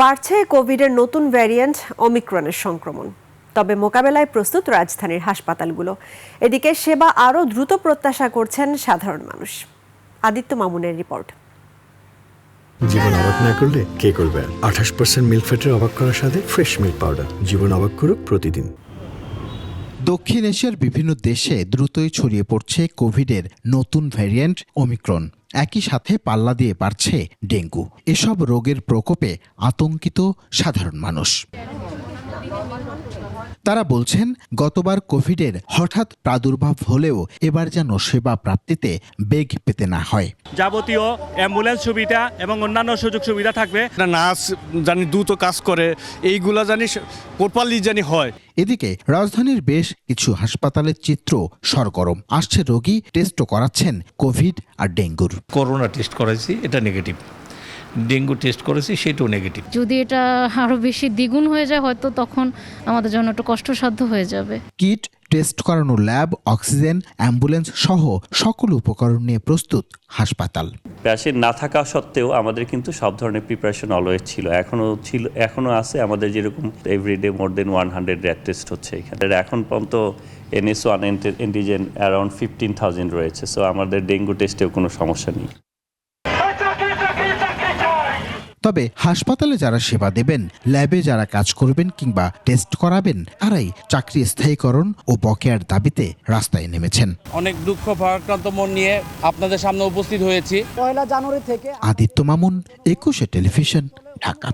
বাড়ছে কোভিডের নতুন ভ্যারিয়েন্ট ওমিক্রনের সংক্রমণ। তবে মোকাবেলায় প্রস্তুত রাজধানীর হাসপাতালগুলো। এদিকে সেবা আরও দ্রুত প্রত্যাশা করছেন সাধারণ মানুষ। আদিত্য মামুনের রিপোর্ট। জীবন অবাক না করলে কে করবে? 28% মিল্ক ফ্যাটের অবাক করার সাথে ফ্রেশ মিল্ক পাউডার। জীবন অবাক করুক প্রতিদিন। দক্ষিণ এশিয়ার বিভিন্ন দেশে দ্রুতই ছড়িয়ে পড়ছে কোভিডের নতুন ভ্যারিয়েন্ট ওমিক্রন। একই সাথে পাল্লা দিয়ে বাড়ছে ডেঙ্গু। এসব রোগের প্রকোপে আতঙ্কিত সাধারণ মানুষ। তারা বলছেন, গতবার কোভিডের হঠাৎ প্রাদুর্ভাব হলেও এবার যেন সেবা প্রাপ্তিতে বেগ পেতে না হয়। যাবতীয় অ্যাম্বুলেন্স সুবিধা এবং অন্যান্য সুযোগ সুবিধা থাকবে। নার্স জানি দ্রুত কাজ করে, এইগুলা জানি প্রপারলি জানি হয়। এদিকে রাজধানীর বেশ কিছু হাসপাতালের চিত্র সরগরম। আসছে রোগী, টেস্টও করাচ্ছেন কোভিড আর ডেঙ্গুর। করোনা টেস্ট করেছি, এটা নেগেটিভ। ডেঙ্গু টেস্ট করেছি, সেটাও নেগেটিভ। যদি এটা আরও বেশি দ্বিগুণ হয়ে যায়, হয়তো তখন আমাদের জন্য একটু কষ্টসাধ্য হয়ে যাবে। কিট, টেস্ট করানো ল্যাব, অক্সিজেন, অ্যাম্বুলেন্স সহ সকল উপকরণ নিয়ে প্রস্তুত হাসপাতাল। প্যাশেন্ট না থাকা সত্ত্বেও আমাদের কিন্তু সব ধরনের প্রিপারেশন অলওয়েজ ছিল, এখনো আছে। আমাদের যেরকম এভরিডে মোর দেন 100 র্যাট টেস্ট হচ্ছে এখানে। এখন পর্যন্ত NS1 অ্যান্টিজেন অ্যারাউন্ড 15,000 রয়েছে। সো আমাদের ডেঙ্গু টেস্টেও কোনো সমস্যা নেই। তবে হাসপাতালে যারা সেবা দেবেন, ল্যাবে যারা কাজ করবেন কিংবা টেস্ট করাবেন, তারাই চাকরি স্থায়ীকরণ ও বকেয়ার দাবিতে রাস্তায় নেমেছেন। অনেক দুঃখ ভারাক্রান্ত মন নিয়ে আপনাদের সামনে উপস্থিত হয়েছি। 1 জানুয়ারি থেকে আদিত্য মামুন, 21 টেলিভিশন, ঢাকা।